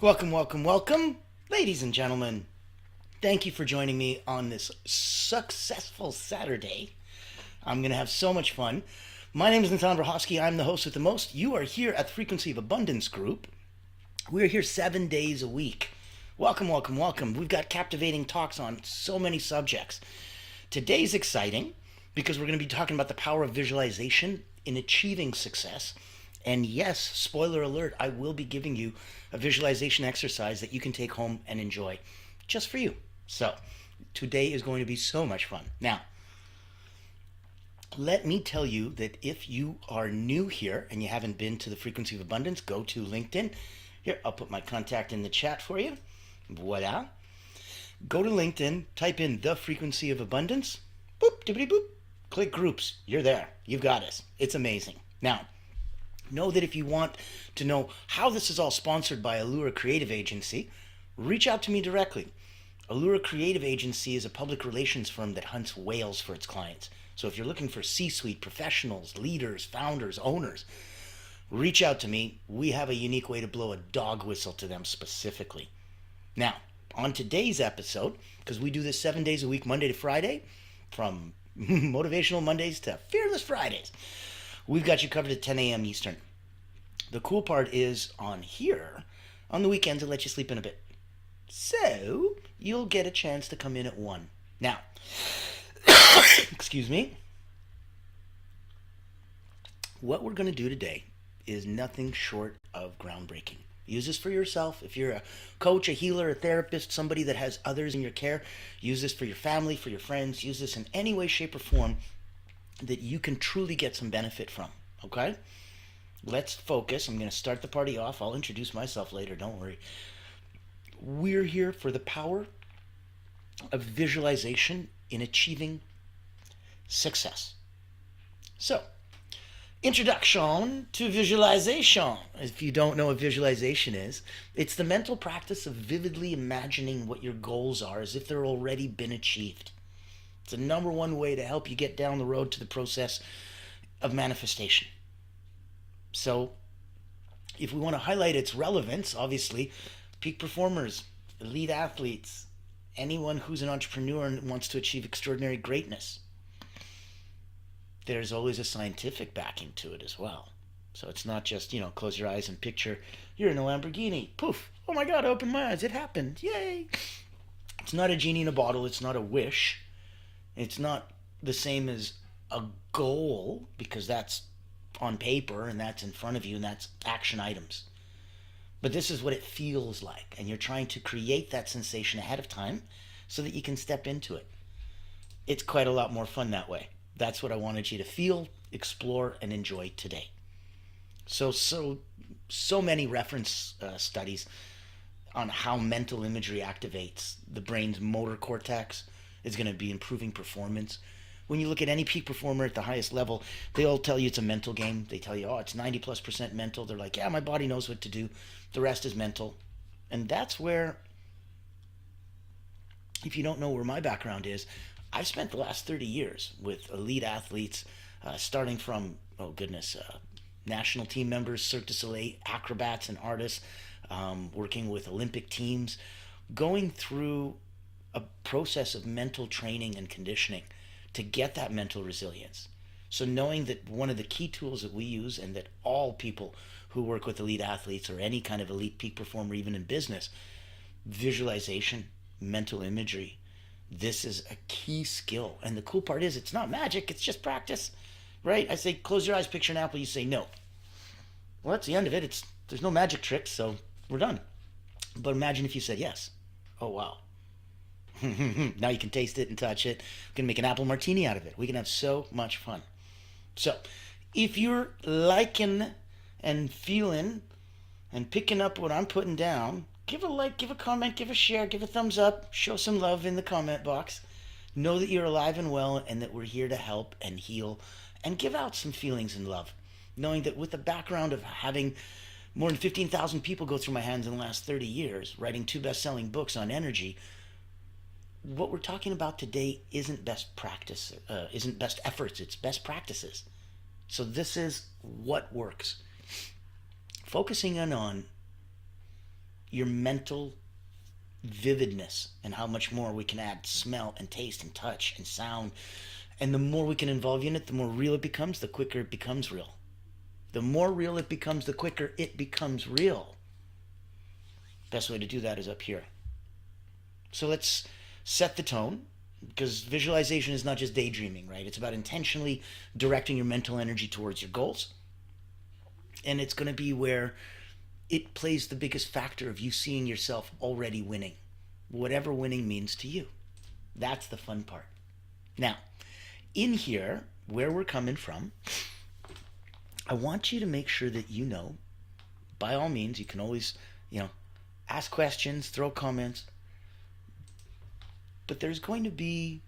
Welcome, welcome, welcome, ladies and gentlemen. Thank you for joining me on this successful Saturday. I'm going to have so much fun. My name is Nathan Brahowski. I'm the host with the most. You are here at the Frequency of Abundance group. We're here 7 days a week. Welcome, welcome, welcome. We've got captivating talks on so many subjects. Today's exciting because we're going to be talking about the power of visualization in achieving success. And yes, spoiler alert, I will be giving you a visualization exercise that you can take home and enjoy just for you. So, today is going to be so much fun. Now, let me tell you that if you are new here and you haven't been to the Frequency of Abundance, go to LinkedIn. Here, I'll put my contact in the chat for you. Voila. Go to LinkedIn, type in the Frequency of Abundance. Boop, dippity boop. Click groups. You're there. You've got us. It's amazing. Now, know that if you want to know how this is all sponsored by Allura Creative Agency, reach out to me directly. Allura Creative Agency is a public relations firm that hunts whales for its clients. So if you're looking for C-suite professionals, leaders, founders, owners, reach out to me. We have a unique way to blow a dog whistle to them specifically. Now, on today's episode, because we do this 7 days a week, Monday to Friday, from Motivational Mondays to Fearless Fridays, we've got you covered at 10 a.m. Eastern. The cool part is on here, on the weekends, it'll let you sleep in a bit. So, you'll get a chance to come in at 1. Now, excuse me, what we're going to do today is nothing short of groundbreaking. Use this for yourself. If you're a coach, a healer, a therapist, somebody that has others in your care, use this for your family, for your friends. Use this in any way, shape, or form that you can truly get some benefit from, okay? Let's focus. I'm going to start the party off. I'll introduce myself later, don't worry. We're here for the power of visualization in achieving success. So, introduction to visualization. If you don't know what visualization is, it's the mental practice of vividly imagining what your goals are as if they're already been achieved. It's the number one way to help you get down the road to the process of manifestation. So, if we want to highlight its relevance, obviously, peak performers, elite athletes, anyone who's an entrepreneur and wants to achieve extraordinary greatness, there's always a scientific backing to it as well. So it's not just, close your eyes and picture you're in a Lamborghini. Poof. Oh my God, I opened my eyes. It happened. Yay. It's not a genie in a bottle. It's not a wish. It's not the same as a goal, because that's on paper and that's in front of you and that's action items. But this is what it feels like, and you're trying to create that sensation ahead of time so that you can step into it. It's quite a lot more fun that way. That's what I wanted you to feel, explore, and enjoy today. So many reference studies on how mental imagery activates the brain's motor cortex is going to be improving performance. When you look at any peak performer at the highest level, they all tell you it's a mental game. They tell you, oh, it's 90+% mental. They're like, yeah, my body knows what to do. The rest is mental. And that's where, if you don't know where my background is, I've spent the last 30 years with elite athletes, starting from, national team members, Cirque du Soleil, acrobats and artists, working with Olympic teams, going through a process of mental training and conditioning to get that mental resilience. So knowing that one of the key tools that we use, and that all people who work with elite athletes or any kind of elite peak performer, even in business, visualization, mental imagery, this is a key skill. And the cool part is it's not magic, it's just practice, right? I say, close your eyes, picture an apple, you say no. Well, that's the end of it. There's no magic tricks, so we're done. But imagine if you said yes. Oh, wow. Now you can taste it and touch it. We can make an apple martini out of it. We can have so much fun. So, if you're liking and feeling and picking up what I'm putting down, give a like, give a comment, give a share, give a thumbs up, show some love in the comment box. Know that you're alive and well, and that we're here to help and heal and give out some feelings and love. Knowing that with the background of having more than 15,000 people go through my hands in the last 30 years, writing 2 best-selling books on energy, what we're talking about today isn't best practice, isn't best efforts, it's best practices. So this is what works. Focusing in on your mental vividness and how much more we can add smell and taste and touch and sound. And the more we can involve you in it, the more real it becomes, the quicker it becomes real. The more real it becomes, the quicker it becomes real. Best way to do that is up here. So let's set the tone, because visualization is not just daydreaming, right? It's about intentionally directing your mental energy towards your goals. And it's going to be where it plays the biggest factor of you seeing yourself already winning, whatever winning means to you. That's the fun part. Now, in here, where we're coming from, I want you to make sure that you know, by all means, you can always, ask questions, throw comments, but there's going to be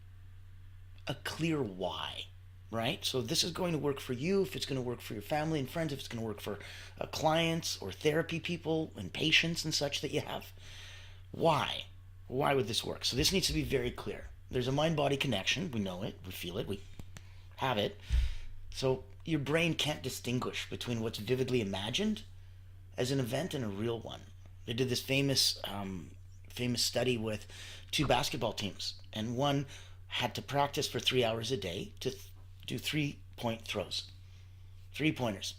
a clear why, right? So this is going to work for you, if it's going to work for your family and friends, if it's going to work for clients or therapy people and patients and such that you have. Why? Why would this work? So this needs to be very clear. There's a mind-body connection. We know it. We feel it. We have it. So your brain can't distinguish between what's vividly imagined as an event and a real one. They did this famous study with two basketball teams, and one had to practice for 3 hours a day to do 3-point throws, 3-pointers.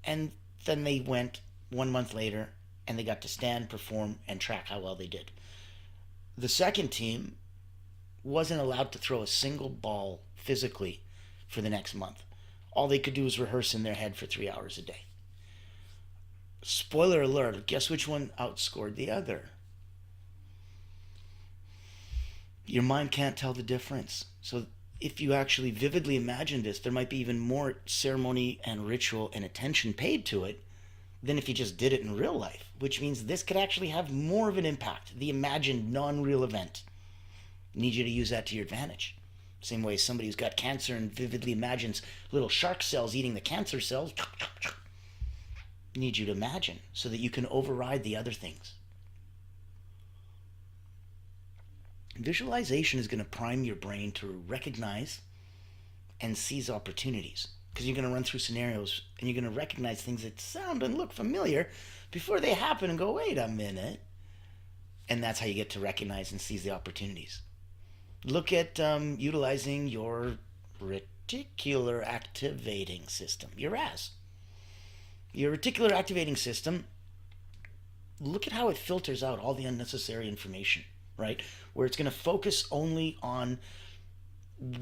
And then they went 1 month later and they got to stand, perform, and track how well they did. The second team wasn't allowed to throw a single ball physically for the next month. All they could do was rehearse in their head for 3 hours a day. Spoiler alert, guess which one outscored the other? Your mind can't tell the difference. So if you actually vividly imagine this, there might be even more ceremony and ritual and attention paid to it than if you just did it in real life, which means this could actually have more of an impact, the imagined non-real event. Need you to use that to your advantage. Same way somebody who's got cancer and vividly imagines little shark cells eating the cancer cells, need you to imagine so that you can override the other things. Visualization is going to prime your brain to recognize and seize opportunities, because you're going to run through scenarios and you're going to recognize things that sound and look familiar before they happen and go, wait a minute. And that's how you get to recognize and seize the opportunities. Look at utilizing your reticular activating system, your RAS. Your reticular activating system, look at how it filters out all the unnecessary information, right? Where it's going to focus only on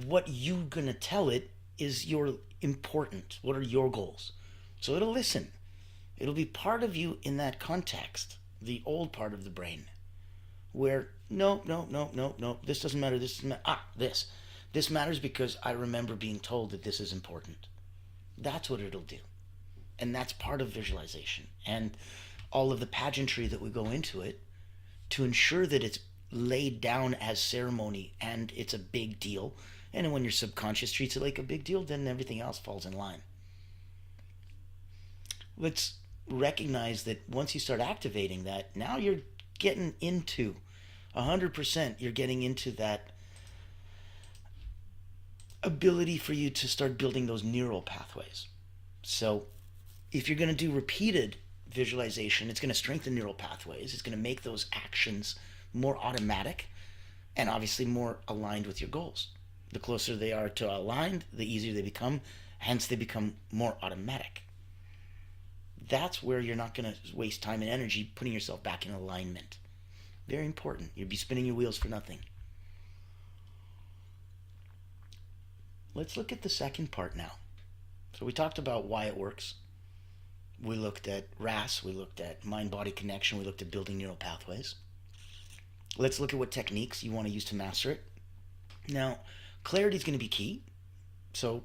what you're going to tell it is your important. What are your goals? So it'll listen. It'll be part of you in that context, the old part of the brain, where no, this doesn't matter. This doesn't matter. This matters because I remember being told that this is important. That's what it'll do. And that's part of visualization and all of the pageantry that we go into it to ensure that it's laid down as ceremony and it's a big deal. And when your subconscious treats it like a big deal, then everything else falls in line. Let's recognize that once you start activating that, now you're getting into 100%, you're getting into that ability for you to start building those neural pathways. So if you're going to do repeated visualization, it's going to strengthen neural pathways. It's going to make those actions more automatic and obviously more aligned with your goals. The closer they are to aligned, the easier they become. Hence, they become more automatic. That's where you're not going to waste time and energy putting yourself back in alignment. Very important. You'd be spinning your wheels for nothing. Let's look at the second part now. So we talked about why it works. We looked at RAS, we looked at mind-body connection, we looked at building neural pathways. Let's look at what techniques you want to use to master it. Now, clarity is going to be key. So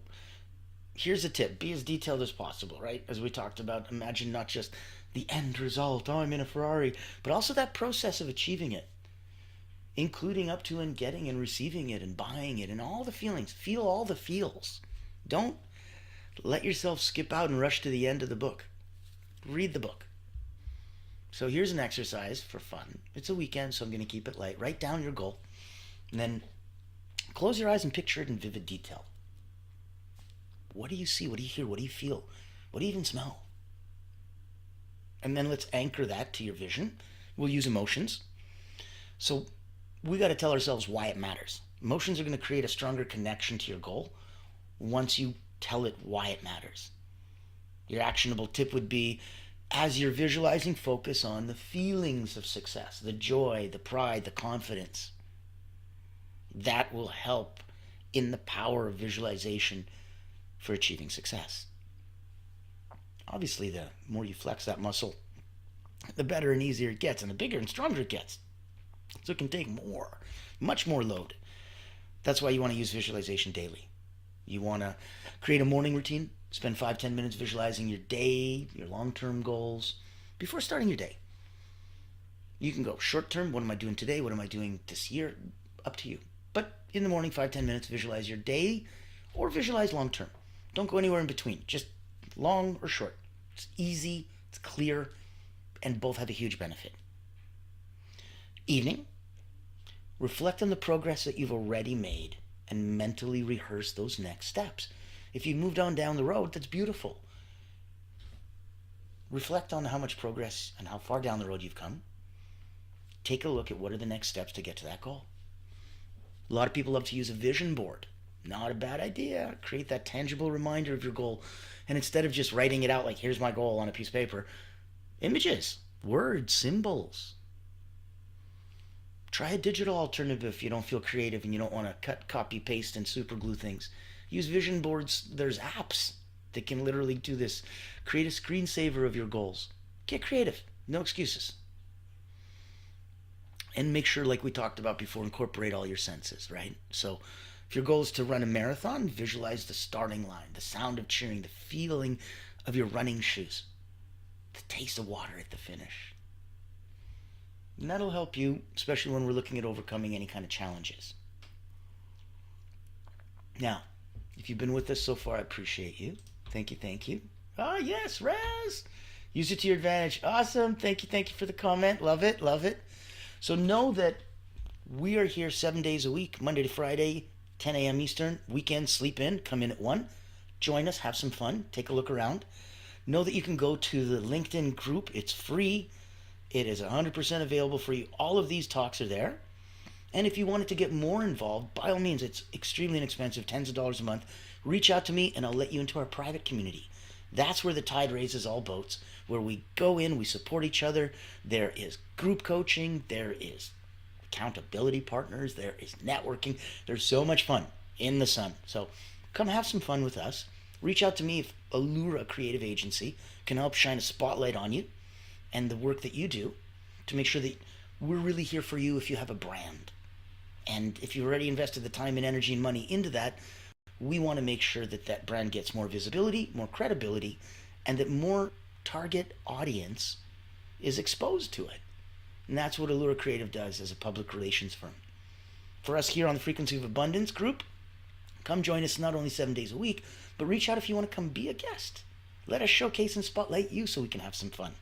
here's a tip. Be as detailed as possible, right? As we talked about, imagine not just the end result, oh, I'm in a Ferrari, but also that process of achieving it, including up to and getting and receiving it and buying it and all the feelings. Feel all the feels. Don't let yourself skip out and rush to the end of the book. Read the book. So here's an exercise for fun. It's a weekend, so I'm going to keep it light. Write down your goal, and then close your eyes and picture it in vivid detail. What do you see? What do you hear? What do you feel? What do you even smell? And then let's anchor that to your vision. We'll use emotions. So we got to tell ourselves why it matters. Emotions are going to create a stronger connection to your goal once you tell it why it matters. Your actionable tip would be, as you're visualizing, focus on the feelings of success, the joy, the pride, the confidence. That will help in the power of visualization for achieving success. Obviously, the more you flex that muscle, the better and easier it gets, and the bigger and stronger it gets. So it can take more, much more load. That's why you want to use visualization daily. You want to create a morning routine, spend 5-10 minutes visualizing your day, your long-term goals before starting your day. You can go short-term, what am I doing today? What am I doing this year? Up to you. But in the morning, 5-10 minutes, visualize your day or visualize long-term. Don't go anywhere in between. Just long or short. It's easy, it's clear, and both have a huge benefit. Evening, reflect on the progress that you've already made and mentally rehearse those next steps. If you moved on down the road, that's beautiful. Reflect on how much progress and how far down the road you've come. Take a look at what are the next steps to get to that goal. A lot of people love to use a vision board. Not a bad idea. Create that tangible reminder of your goal. And instead of just writing it out like, here's my goal on a piece of paper, images, words, symbols. Try a digital alternative if you don't feel creative and you don't want to cut, copy, paste, and super glue things. Use vision boards. There's apps that can literally do this. Create a screensaver of your goals. Get creative. No excuses. And make sure, like we talked about before, incorporate all your senses, right? So if your goal is to run a marathon, visualize the starting line, the sound of cheering, the feeling of your running shoes, the taste of water at the finish. And that'll help you, especially when we're looking at overcoming any kind of challenges. Now, if you've been with us so far, I appreciate you. Thank you, thank you. Ah, yes, Raz. Use it to your advantage. Awesome. Thank you for the comment. Love it, love it. So know that we are here 7 days a week, Monday to Friday, 10 a.m. Eastern. Weekends, sleep in, come in at 1. Join us, have some fun, take a look around. Know that you can go to the LinkedIn group. It's free. It is 100% available for you. All of these talks are there. And if you wanted to get more involved, by all means, it's extremely inexpensive, tens of dollars a month. Reach out to me and I'll let you into our private community. That's where the tide raises all boats, where we go in, we support each other. There is group coaching, there is accountability partners, there is networking. There's so much fun in the sun. So come have some fun with us. Reach out to me if Allura Creative Agency can help shine a spotlight on you and the work that you do to make sure that we're really here for you if you have a brand. And if you've already invested the time and energy and money into that, we want to make sure that that brand gets more visibility, more credibility, and that more target audience is exposed to it. And that's what Allura Creative does as a public relations firm. For us here on the Frequency of Abundance group, come join us not only 7 days a week, but reach out if you want to come be a guest. Let us showcase and spotlight you so we can have some fun.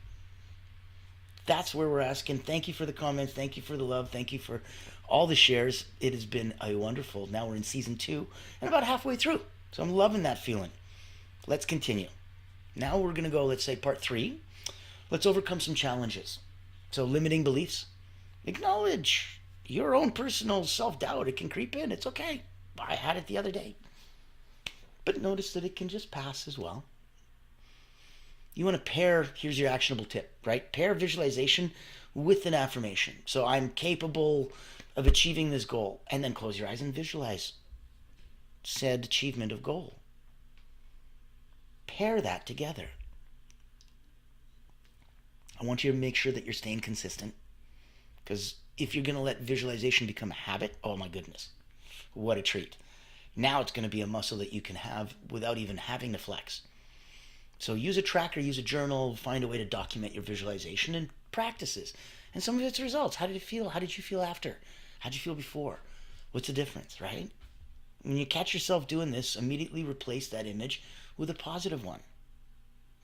That's where we're asking. Thank you for the comments. Thank you for the love. Thank you for all the shares. It has been a wonderful. Now we're in season 2 and about halfway through. So I'm loving that feeling. Let's continue. Now we're going to go, let's say, part 3. Let's overcome some challenges. So limiting beliefs. Acknowledge your own personal self-doubt. It can creep in. It's okay. I had it the other day. But notice that it can just pass as well. You want to pair, here's your actionable tip, right? Pair visualization with an affirmation. So I'm capable of achieving this goal. And then close your eyes and visualize said achievement of goal. Pair that together. I want you to make sure that you're staying consistent. Because if you're going to let visualization become a habit, oh my goodness, what a treat. Now it's going to be a muscle that you can have without even having to flex. So use a tracker, use a journal, find a way to document your visualization and practices. And some of it's results. How did it feel? How did you feel after? How did you feel before? What's the difference, right? When you catch yourself doing this, immediately replace that image with a positive one.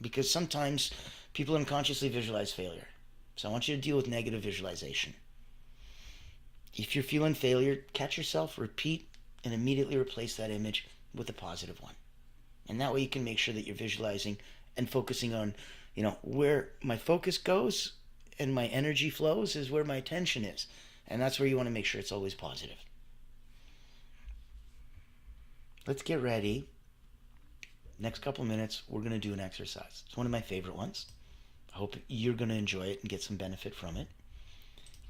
Because sometimes people unconsciously visualize failure. So I want you to deal with negative visualization. If you're feeling failure, catch yourself, repeat, and immediately replace that image with a positive one. And that way you can make sure that you're visualizing and focusing on, where my focus goes and my energy flows is where my attention is. And that's where you want to make sure it's always positive. Let's get ready. Next couple minutes, we're going to do an exercise. It's one of my favorite ones. I hope you're going to enjoy it and get some benefit from it.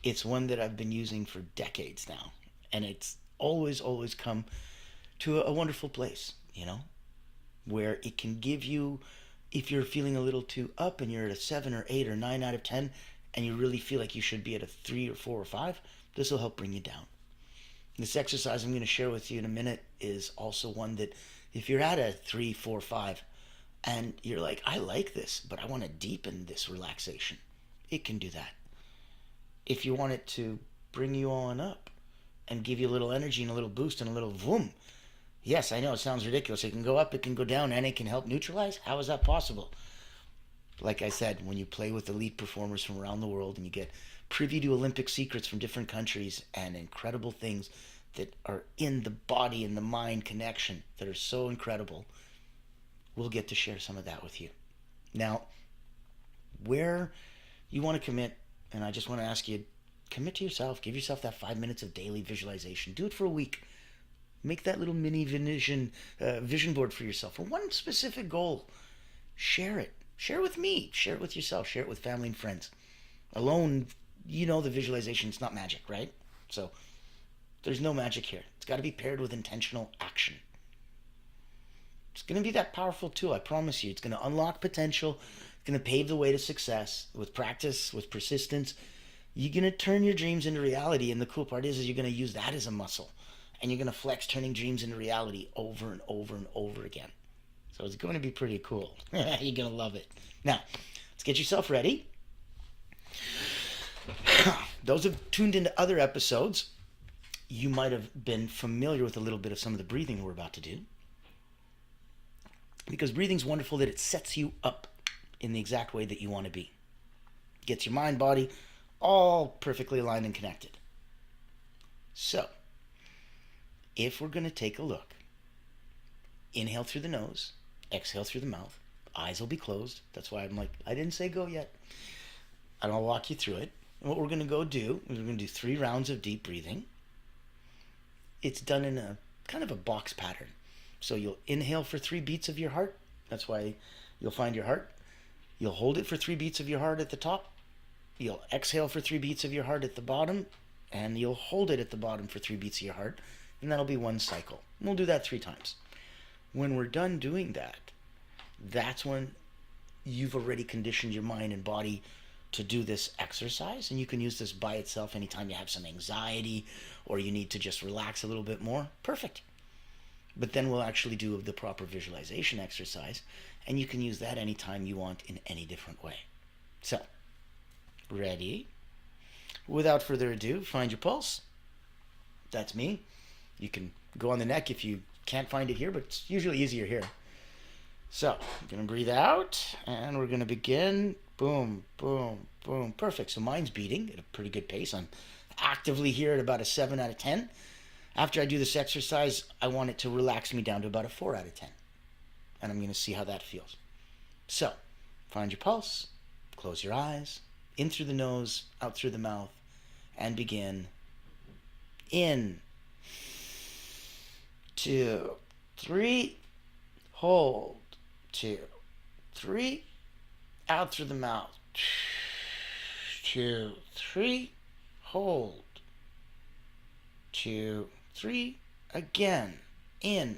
It's one that I've been using for decades now. And it's always, always come to a wonderful place, where it can give you, if you're feeling a little too up and you're at a 7 or 8 or 9 out of 10, and you really feel like you should be at a 3 or 4 or 5, this will help bring you down. This exercise I'm going to share with you in a minute is also one that if you're at a 3, 4, 5, and you're like, I like this, but I want to deepen this relaxation, it can do that. If you want it to bring you on up and give you a little energy and a little boost and a little vroom, yes, I know it sounds ridiculous. It can go up, it can go down, and it can help neutralize. How is that possible? Like I said, when you play with elite performers from around the world and you get privy to Olympic secrets from different countries and incredible things that are in the body and the mind connection that are so incredible, we'll get to share some of that with you. Now, where you want to commit, and I just want to ask you, commit to yourself. Give yourself that 5 minutes of daily visualization. Do it for a week. Make that little mini vision board for yourself for one specific goal. Share it. Share it with me. Share it with yourself. Share it with family and friends. Alone, the visualization, it's not magic, right? So there's no magic here. It's got to be paired with intentional action. It's going to be that powerful tool, I promise you. It's going to unlock potential. It's going to pave the way to success. With practice, with persistence, you're going to turn your dreams into reality. And the cool part is you're going to use that as a muscle. And you're going to flex turning dreams into reality over and over and over again. So it's going to be pretty cool. You're going to love it. Now, let's get yourself ready. Those who've tuned into other episodes, you might have been familiar with a little bit of some of the breathing we're about to do. Because breathing's wonderful that it sets you up in the exact way that you want to be. Gets your mind, body, all perfectly aligned and connected. So, if we're going to take a look, inhale through the nose, exhale through the mouth, eyes will be closed. That's why I'm like, I didn't say go yet. And I'll walk you through it. And what we're going to go do is we're going to do 3 rounds of deep breathing. It's done in a kind of a box pattern. So you'll inhale for 3 beats of your heart. That's why you'll find your heart. You'll hold it for 3 beats of your heart at the top. You'll exhale for 3 beats of your heart at the bottom. And you'll hold it at the bottom for 3 beats of your heart. And that'll be 1 cycle. And we'll do that 3 times. When we're done doing that, that's when you've already conditioned your mind and body to do this exercise. And you can use this by itself anytime you have some anxiety or you need to just relax a little bit more. Perfect. But then we'll actually do the proper visualization exercise, and you can use that anytime you want in any different way. So, ready? Without further ado, find your pulse. That's me. You can go on the neck if you can't find it here, but it's usually easier here. So, I'm going to breathe out, and we're going to begin. Boom, boom, boom. Perfect. So mine's beating at a pretty good pace. I'm actively here at about a 7 out of 10. After I do this exercise, I want it to relax me down to about a 4 out of 10. And I'm going to see how that feels. So, find your pulse, close your eyes, in through the nose, out through the mouth, and begin. In, 2, 3, hold, 2, 3, out through the mouth, 2, 3, hold, 2, 3, again, in,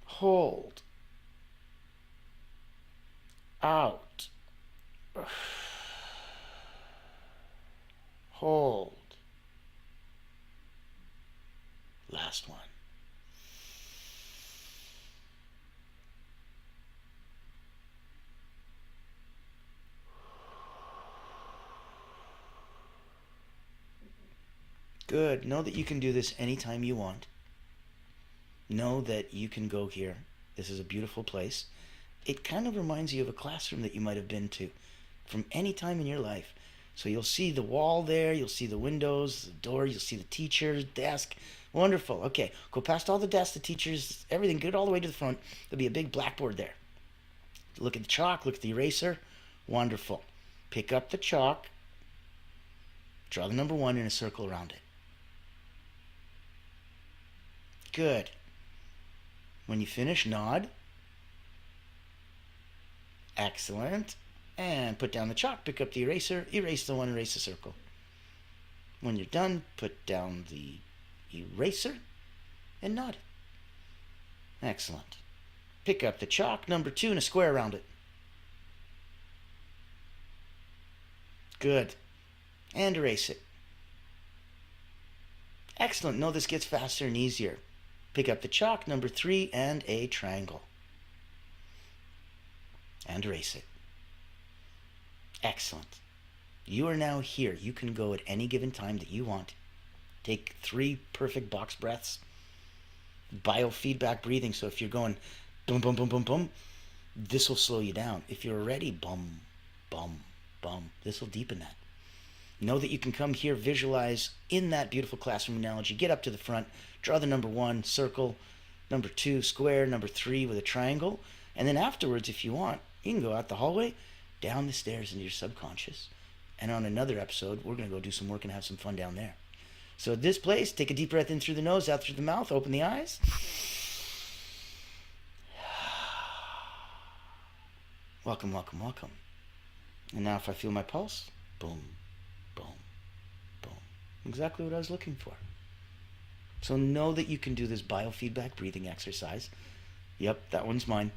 hold, out, hold, last one. Good. Know that you can do this anytime you want. Know that you can go here. This is a beautiful place. It kind of reminds you of a classroom that you might have been to from any time in your life. So you'll see the wall there, you'll see the windows, the door, you'll see the teacher's desk. Wonderful. Okay, go past all the desks, the teachers, everything, get all the way to the front. There'll be a big blackboard there. Look at the chalk, look at the eraser. Wonderful. Pick up the chalk, draw the number 1 in a circle around it. Good. When you finish, nod. Excellent. And put down the chalk, pick up the eraser, erase the 1, erase the circle. When you're done, put down the eraser and nod. Excellent. Pick up the chalk, number 2, and a square around it. Good. And erase it. Excellent. No, this gets faster and easier. Pick up the chalk, number 3, and a triangle. And erase it. Excellent. You are now here. You can go at any given time that you want. Take 3 perfect box breaths. Biofeedback breathing. So if you're going boom, boom, boom, boom, boom, this will slow you down. If you're already bum, bum, bum, this will deepen that. Know that you can come here, visualize in that beautiful classroom analogy, get up to the front, draw the number 1, circle, number 2, square, number 3 with a triangle, and then afterwards, if you want, you can go out the hallway, down the stairs into your subconscious, and on another episode, we're going to go do some work and have some fun down there. So at this place, take a deep breath in through the nose, out through the mouth, open the eyes. Welcome, welcome, welcome. And now if I feel my pulse, boom, boom, boom. Exactly what I was looking for. So know that you can do this biofeedback breathing exercise. Yep, that one's mine.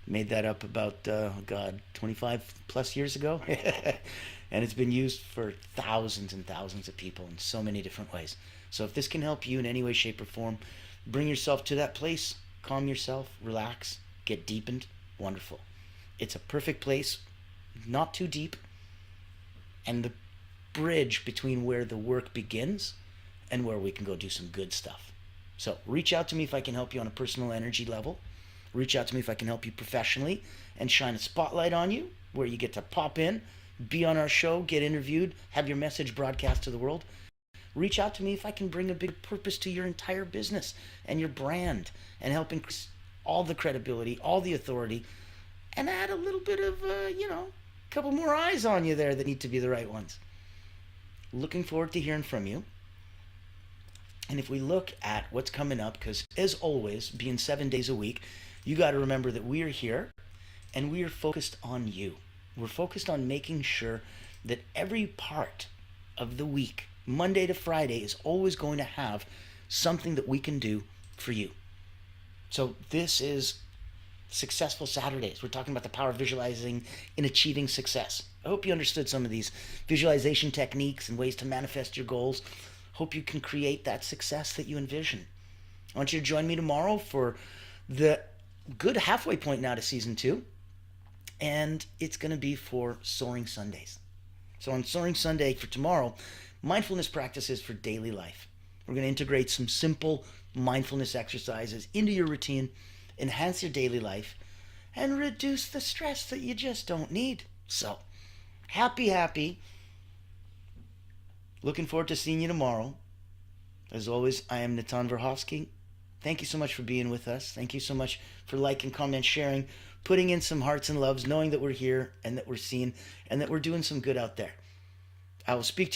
Made that up about, 25 plus years ago. And it's been used for thousands and thousands of people in so many different ways. So if this can help you in any way, shape, or form, bring yourself to that place, calm yourself, relax, get deepened, wonderful. It's a perfect place, not too deep, and the bridge between where the work begins and where we can go do some good stuff. So reach out to me if I can help you on a personal energy level. Reach out to me if I can help you professionally and shine a spotlight on you where you get to pop in, be on our show, get interviewed, have your message broadcast to the world. Reach out to me if I can bring a big purpose to your entire business and your brand and help increase all the credibility, all the authority, and add a little bit of, a couple more eyes on you there that need to be the right ones. Looking forward to hearing from you. And if we look at what's coming up, because as always, being 7 days a week, you got to remember that we are here and we are focused on you. We're focused on making sure that every part of the week, Monday to Friday, is always going to have something that we can do for you. So this is Successful Saturdays. We're talking about the power of visualizing in achieving success. I hope you understood some of these visualization techniques and ways to manifest your goals. Hope you can create that success that you envision. I want you to join me tomorrow for the good halfway point now to season 2. And it's going to be for Soaring Sundays. So on Soaring Sunday for tomorrow, mindfulness practices for daily life. We're going to integrate some simple mindfulness exercises into your routine, enhance your daily life, and reduce the stress that you just don't need. So, happy. Looking forward to seeing you tomorrow. As always, I am Natan Verhovsky. Thank you so much for being with us. Thank you so much for liking, comment, sharing, putting in some hearts and loves, knowing that we're here and that we're seen and that we're doing some good out there. I will speak to